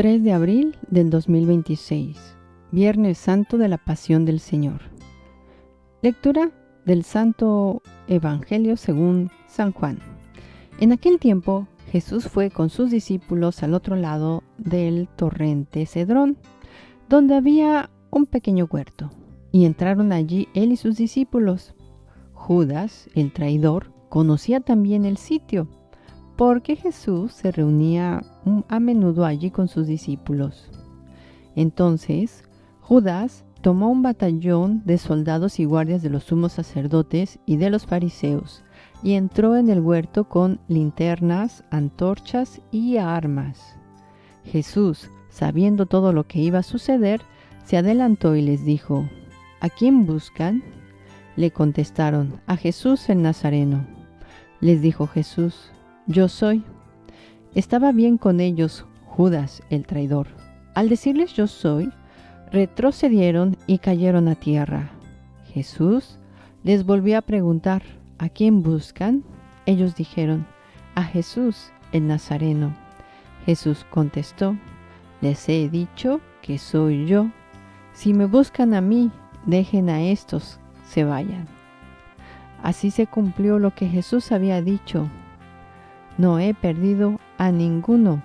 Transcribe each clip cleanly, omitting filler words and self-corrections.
3 de abril del 2026, Viernes Santo de la Pasión del Señor. Lectura del Santo Evangelio según San Juan. En aquel tiempo, Jesús fue con sus discípulos al otro lado del torrente Cedrón, donde había un pequeño huerto, y entraron allí él y sus discípulos. Judas, el traidor, conocía también el sitio, porque Jesús se reunía a menudo allí con sus discípulos. Entonces, Judas tomó un batallón de soldados y guardias de los sumos sacerdotes y de los fariseos, y entró en el huerto con linternas, antorchas y armas. Jesús, sabiendo todo lo que iba a suceder, se adelantó y les dijo: ¿A quién buscan? Le contestaron: a Jesús el Nazareno. Les dijo Jesús: Yo soy. Estaba bien con ellos Judas el traidor. Al decirles yo soy, retrocedieron y cayeron a tierra. Jesús les volvió a preguntar: ¿a quién buscan? Ellos dijeron: a Jesús el Nazareno. Jesús contestó: les he dicho que soy yo. Si me buscan a mí, dejen a estos se vayan. Así se cumplió lo que Jesús había dicho: no he perdido a ninguno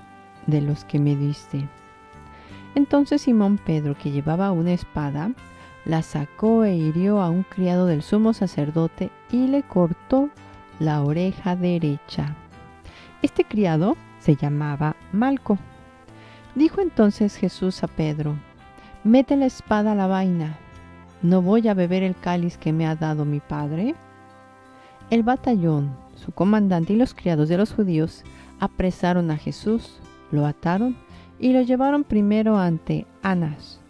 de los que me diste. Entonces Simón Pedro, que llevaba una espada, la sacó e hirió a un criado del sumo sacerdote y le cortó la oreja derecha. Este criado se llamaba Malco. Dijo entonces Jesús a Pedro: mete la espada a la vaina. ¿No voy a beber el cáliz que me ha dado mi Padre? El batallón, su comandante y los criados de los judíos apresaron a Jesús, lo ataron y lo llevaron primero ante Anás,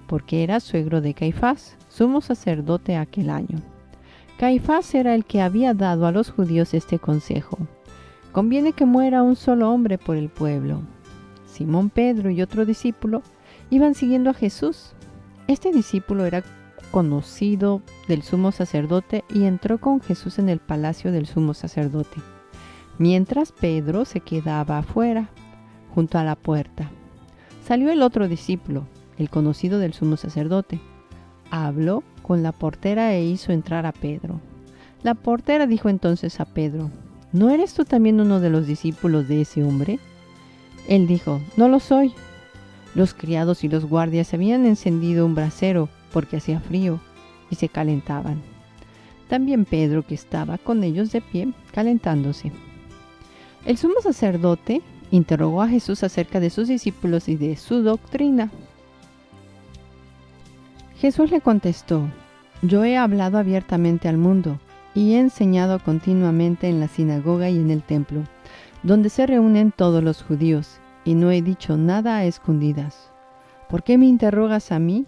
porque era suegro de Caifás, sumo sacerdote aquel año. Caifás era el que había dado a los judíos este consejo: conviene que muera un solo hombre por el pueblo. Simón Pedro y otro discípulo iban siguiendo a Jesús. Este discípulo era conocido del sumo sacerdote y entró con Jesús en el palacio del sumo sacerdote, mientras Pedro se quedaba afuera, junto a la puerta. Salió el otro discípulo, el conocido del sumo sacerdote. Habló con la portera e hizo entrar a Pedro. La portera dijo entonces a Pedro: ¿no eres tú también uno de los discípulos de ese hombre? Él dijo: no lo soy. Los criados y los guardias habían encendido un brasero porque hacía frío y se calentaban. También Pedro, que estaba con ellos de pie, calentándose. El sumo sacerdote interrogó a Jesús acerca de sus discípulos y de su doctrina. Jesús le contestó: yo he hablado abiertamente al mundo y he enseñado continuamente en la sinagoga y en el templo, donde se reúnen todos los judíos, y no he dicho nada a escondidas. ¿Por qué me interrogas a mí?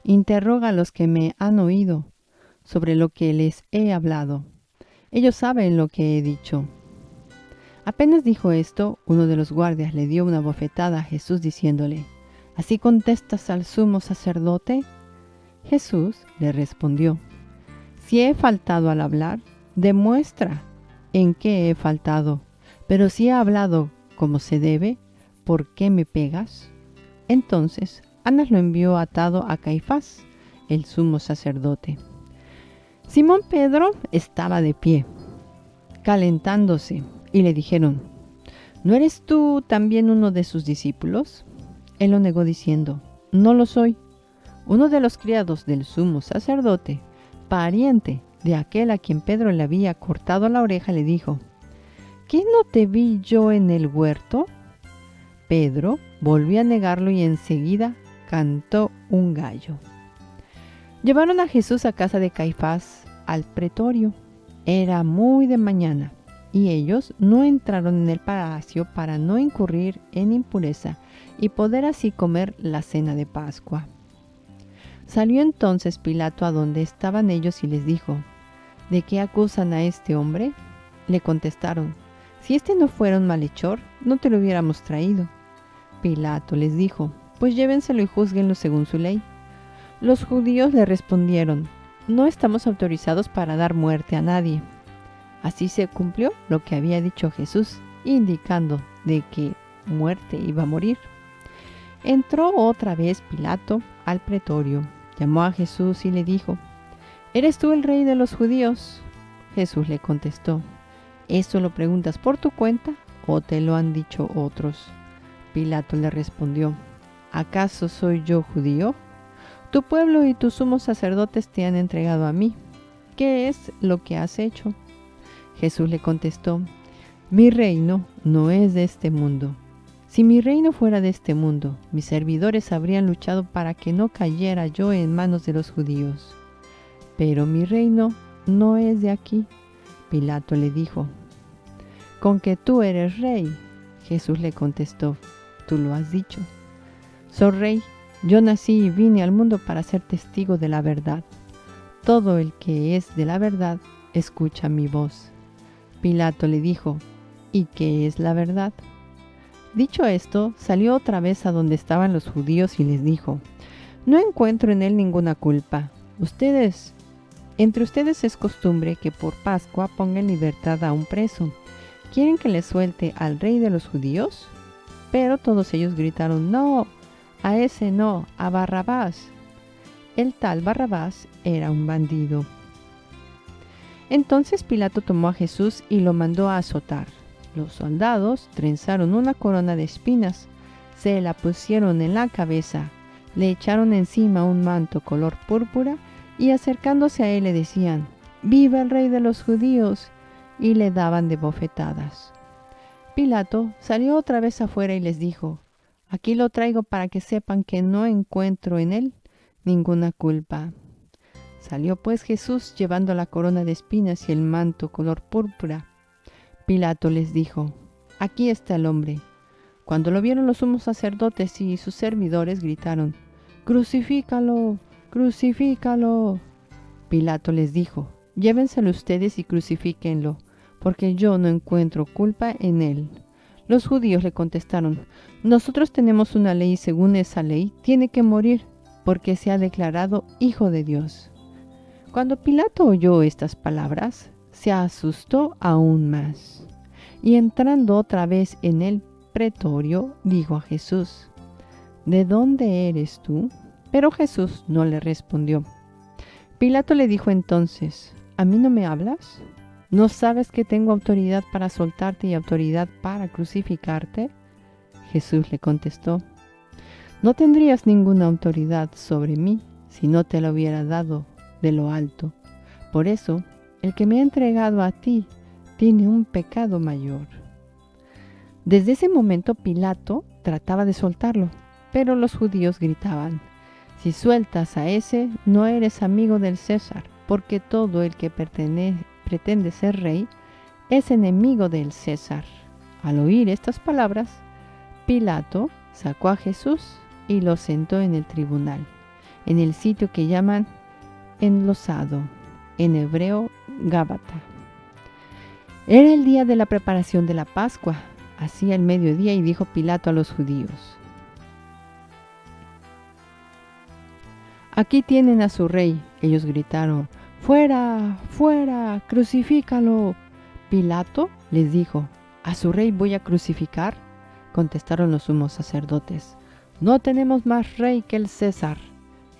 Interroga a los que me han oído sobre lo que les he hablado. Ellos saben lo que he dicho. Apenas dijo esto, uno de los guardias le dio una bofetada a Jesús diciéndole: ¿así contestas al sumo sacerdote? Jesús le respondió: si he faltado al hablar, demuestra en qué he faltado. Pero si he hablado como se debe, ¿por qué me pegas? Entonces Anás lo envió atado a Caifás, el sumo sacerdote. Simón Pedro estaba de pie, calentándose, y le dijeron: ¿no eres tú también uno de sus discípulos? Él lo negó diciendo: no lo soy. Uno de los criados del sumo sacerdote, pariente de aquel a quien Pedro le había cortado la oreja, le dijo: ¿qué no te vi yo en el huerto? Pedro volvió a negarlo y enseguida cantó un gallo. Llevaron a Jesús a casa de Caifás, al pretorio. Era muy de mañana, y ellos no entraron en el palacio para no incurrir en impureza y poder así comer la cena de Pascua. Salió entonces Pilato a donde estaban ellos y les dijo: ¿de qué acusan a este hombre? Le contestaron: si este no fuera un malhechor, no te lo hubiéramos traído. Pilato les dijo: pues llévenselo y júzguenlo según su ley. Los judíos le respondieron: no estamos autorizados para dar muerte a nadie. Así se cumplió lo que había dicho Jesús, indicando de qué muerte iba a morir. Entró otra vez Pilato al pretorio, llamó a Jesús y le dijo: ¿Eres tú el rey de los judíos? Jesús le contestó: ¿Esto lo preguntas por tu cuenta o te lo han dicho otros? Pilato le respondió: ¿Acaso soy yo judío? Tu pueblo y tus sumos sacerdotes te han entregado a mí. ¿Qué es lo que has hecho? Jesús le contestó: Mi reino no es de este mundo. Si mi reino fuera de este mundo, mis servidores habrían luchado para que no cayera yo en manos de los judíos. Pero mi reino no es de aquí. Pilato le dijo: ¿Con que tú eres rey? Jesús le contestó: Tú lo has dicho. Soy rey. Yo nací y vine al mundo para ser testigo de la verdad. Todo el que es de la verdad escucha mi voz. Pilato le dijo: ¿Y qué es la verdad? Dicho esto, salió otra vez a donde estaban los judíos y les dijo: No encuentro en él ninguna culpa. Entre ustedes es costumbre que por Pascua ponga en libertad a un preso. ¿Quieren que le suelte al rey de los judíos? Pero todos ellos gritaron: No, a ese no, a Barrabás. El tal Barrabás era un bandido. Entonces Pilato tomó a Jesús y lo mandó a azotar. Los soldados trenzaron una corona de espinas, se la pusieron en la cabeza, le echaron encima un manto color púrpura y acercándose a él le decían: ¡Viva el rey de los judíos! Y le daban de bofetadas. Pilato salió otra vez afuera y les dijo: Aquí lo traigo para que sepan que no encuentro en él ninguna culpa. Salió pues Jesús llevando la corona de espinas y el manto color púrpura. Pilato les dijo: Aquí está el hombre. Cuando lo vieron los sumos sacerdotes y sus servidores gritaron: ¡Crucifícalo! ¡Crucifícalo! Pilato les dijo: Llévenselo ustedes y crucifíquenlo, porque yo no encuentro culpa en él. Los judíos le contestaron: Nosotros tenemos una ley y según esa ley tiene que morir, porque se ha declarado Hijo de Dios. Cuando Pilato oyó estas palabras, se asustó aún más, y entrando otra vez en el pretorio, dijo a Jesús: ¿De dónde eres tú? Pero Jesús no le respondió. Pilato le dijo entonces: ¿A mí no me hablas? ¿No sabes que tengo autoridad para soltarte y autoridad para crucificarte? Jesús le contestó: No tendrías ninguna autoridad sobre mí si no te la hubiera dado de lo alto. Por eso, el que me ha entregado a ti tiene un pecado mayor. Desde ese momento Pilato trataba de soltarlo, pero los judíos gritaban: Si sueltas a ese, no eres amigo del César, porque todo el que pretende ser rey es enemigo del César. Al oír estas palabras, Pilato sacó a Jesús y lo sentó en el tribunal, en el sitio que llaman enlosado, en hebreo Gábata. Era el día de la preparación de la Pascua, hacía el mediodía, y dijo Pilato a los judíos: Aquí tienen a su rey. Ellos gritaron: ¡Fuera! ¡Fuera! ¡Crucifícalo! Pilato les dijo: ¿A su rey voy a crucificar? Contestaron los sumos sacerdotes: No tenemos más rey que el César.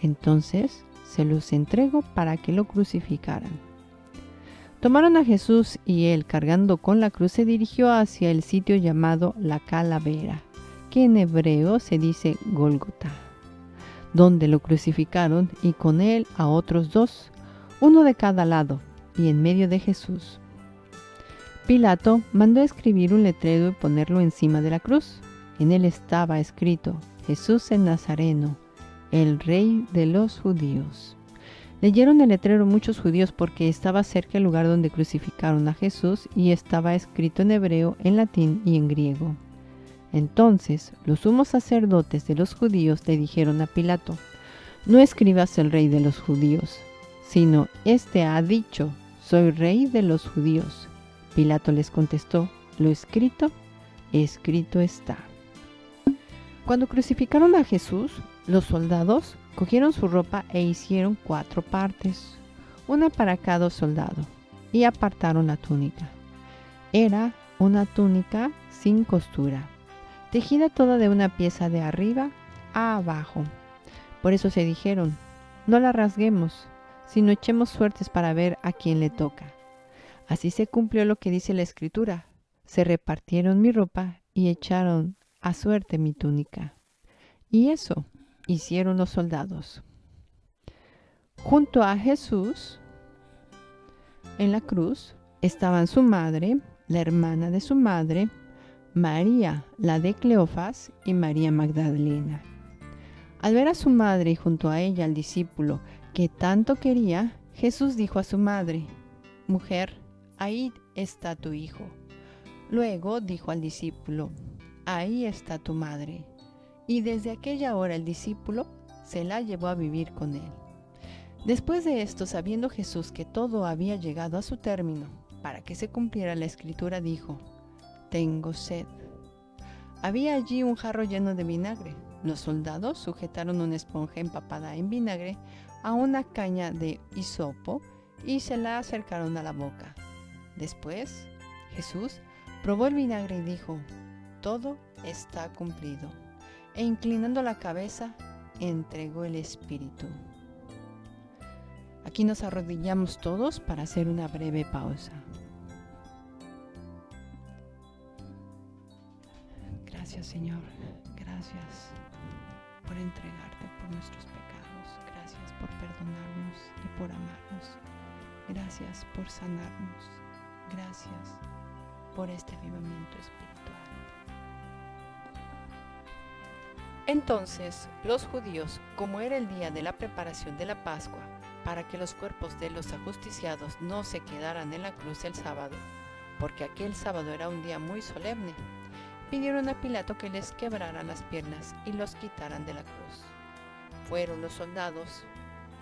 Entonces se los entregó para que lo crucificaran. Tomaron a Jesús y él, cargando con la cruz, se dirigió hacia el sitio llamado la Calavera, que en hebreo se dice Gólgota, donde lo crucificaron, y con él a otros dos, uno de cada lado, y en medio de Jesús. Pilato mandó escribir un letrero y ponerlo encima de la cruz. En él estaba escrito: Jesús el Nazareno, el rey de los judíos. Leyeron el letrero muchos judíos porque estaba cerca el lugar donde crucificaron a Jesús y estaba escrito en hebreo, en latín y en griego. Entonces los sumos sacerdotes de los judíos le dijeron a Pilato: No escribas el rey de los judíos, sino este ha dicho: Soy rey de los judíos. Pilato les contestó: Lo escrito, escrito está. Cuando crucificaron a Jesús, los soldados cogieron su ropa e hicieron 4 partes, una para cada soldado, y apartaron la túnica. Era una túnica sin costura, tejida toda de una pieza de arriba abajo. Por eso se dijeron: no la rasguemos, sino echemos suertes para ver a quién le toca. Así se cumplió lo que dice la Escritura: se repartieron mi ropa y echaron a suerte mi túnica. Y eso hicieron los soldados. Junto a Jesús, en la cruz, estaban su madre, la hermana de su madre, María, la de Cleofas, y María Magdalena. Al ver a su madre y junto a ella al discípulo que tanto quería, Jesús dijo a su madre: mujer, ahí está tu hijo. Luego dijo al discípulo: ahí está tu madre. Y desde aquella hora el discípulo se la llevó a vivir con él. Después de esto, sabiendo Jesús que todo había llegado a su término, para que se cumpliera la Escritura, dijo: tengo sed. Había allí un jarro lleno de vinagre. Los soldados sujetaron una esponja empapada en vinagre a una caña de hisopo y se la acercaron a la boca. Después, Jesús probó el vinagre y dijo: todo está cumplido. E inclinando la cabeza, entregó el espíritu. Aquí nos arrodillamos todos para hacer una breve pausa. Gracias, Señor. Gracias por entregarte por nuestros pecados. Gracias por perdonarnos y por amarnos. Gracias por sanarnos. Gracias por este avivamiento espiritual. Entonces, los judíos, como era el día de la preparación de la Pascua, para que los cuerpos de los ajusticiados no se quedaran en la cruz el sábado, porque aquel sábado era un día muy solemne, pidieron a Pilato que les quebraran las piernas y los quitaran de la cruz. Fueron los soldados,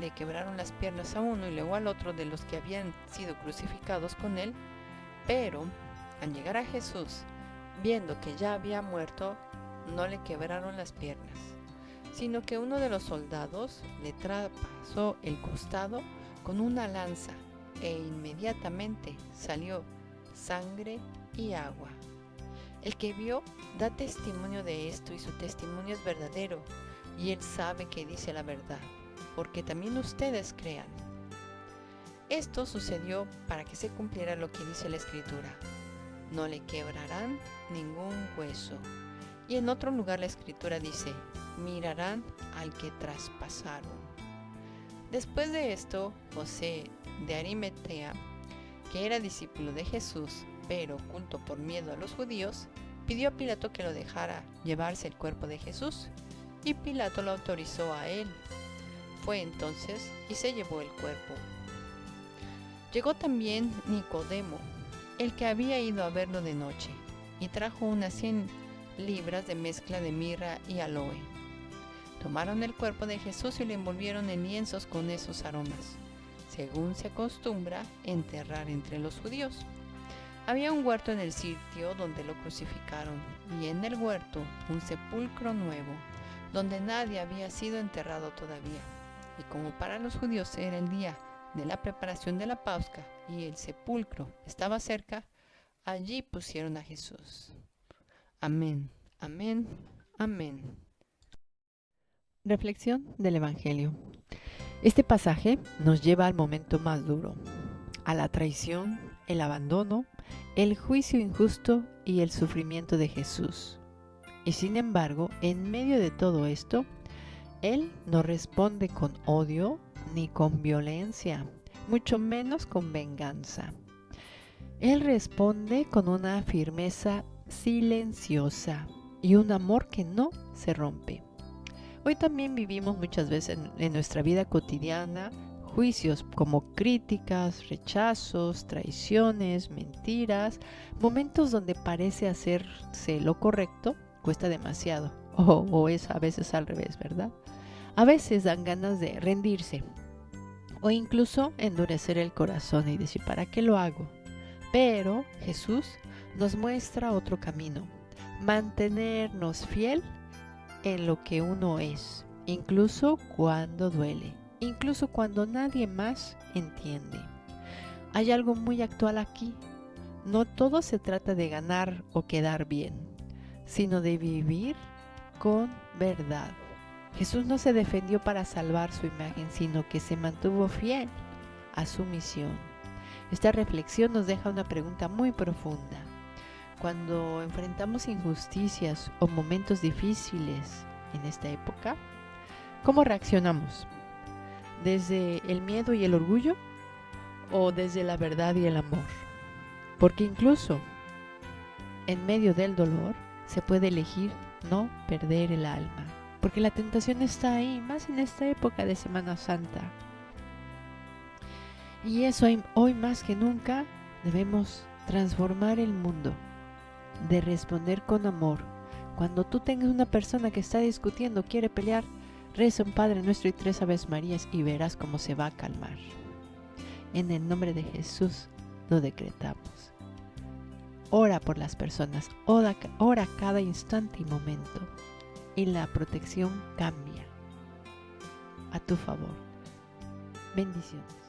le quebraron las piernas a uno y luego al otro de los que habían sido crucificados con él, pero al llegar a Jesús, viendo que ya había muerto, no le quebraron las piernas, sino que uno de los soldados le traspasó el costado con una lanza e inmediatamente salió sangre y agua. El que vio da testimonio de esto y su testimonio es verdadero, y él sabe que dice la verdad, porque también ustedes crean. Esto sucedió para que se cumpliera lo que dice la Escritura: no le quebrarán ningún hueso. Y en otro lugar la Escritura dice: mirarán al que traspasaron. Después de esto, José de Arimatea, que era discípulo de Jesús, pero oculto por miedo a los judíos, pidió a Pilato que lo dejara llevarse el cuerpo de Jesús, y Pilato lo autorizó a él. Fue entonces y se llevó el cuerpo. Llegó también Nicodemo, el que había ido a verlo de noche, y trajo unas 100 libras de mezcla de mirra y aloe. Tomaron el cuerpo de Jesús y lo envolvieron en lienzos con esos aromas, según se acostumbra enterrar entre los judíos. Había un huerto en el sitio donde lo crucificaron, y en el huerto un sepulcro nuevo, donde nadie había sido enterrado todavía. Y como para los judíos era el día de la preparación de la Pascua y el sepulcro estaba cerca, allí pusieron a Jesús. Amén, amén, amén. Reflexión del Evangelio. Este pasaje nos lleva al momento más duro, a la traición, el abandono, el juicio injusto y el sufrimiento de Jesús. Y sin embargo, en medio de todo esto, Él no responde con odio ni con violencia, mucho menos con venganza. Él responde con una firmeza silenciosa y un amor que no se rompe. Hoy también vivimos muchas veces en nuestra vida cotidiana juicios como críticas, rechazos, traiciones, mentiras, momentos donde parece hacerse lo correcto cuesta demasiado, o es a veces al revés, ¿verdad? A veces dan ganas de rendirse o incluso endurecer el corazón y decir: ¿para qué lo hago? Pero Jesús nos muestra otro camino: mantenernos fiel en lo que uno es, incluso cuando duele, incluso cuando nadie más entiende. Hay algo muy actual aquí. No todo se trata de ganar o quedar bien, sino de vivir con verdad. Jesús no se defendió para salvar su imagen, sino que se mantuvo fiel a su misión. Esta reflexión nos deja una pregunta muy profunda. Cuando enfrentamos injusticias o momentos difíciles en esta época, ¿cómo reaccionamos? ¿Desde el miedo y el orgullo o desde la verdad y el amor? Porque incluso en medio del dolor se puede elegir no perder el alma, porque la tentación está ahí, más en esta época de Semana Santa. Y eso hoy más que nunca debemos transformar el mundo, de responder con amor. Cuando tú tengas una persona que está discutiendo, quiere pelear, reza un Padre Nuestro y 3 Aves Marías y verás cómo se va a calmar. En el nombre de Jesús lo decretamos. Ora por las personas, ora cada instante y momento, y la protección cambia a tu favor. Bendiciones.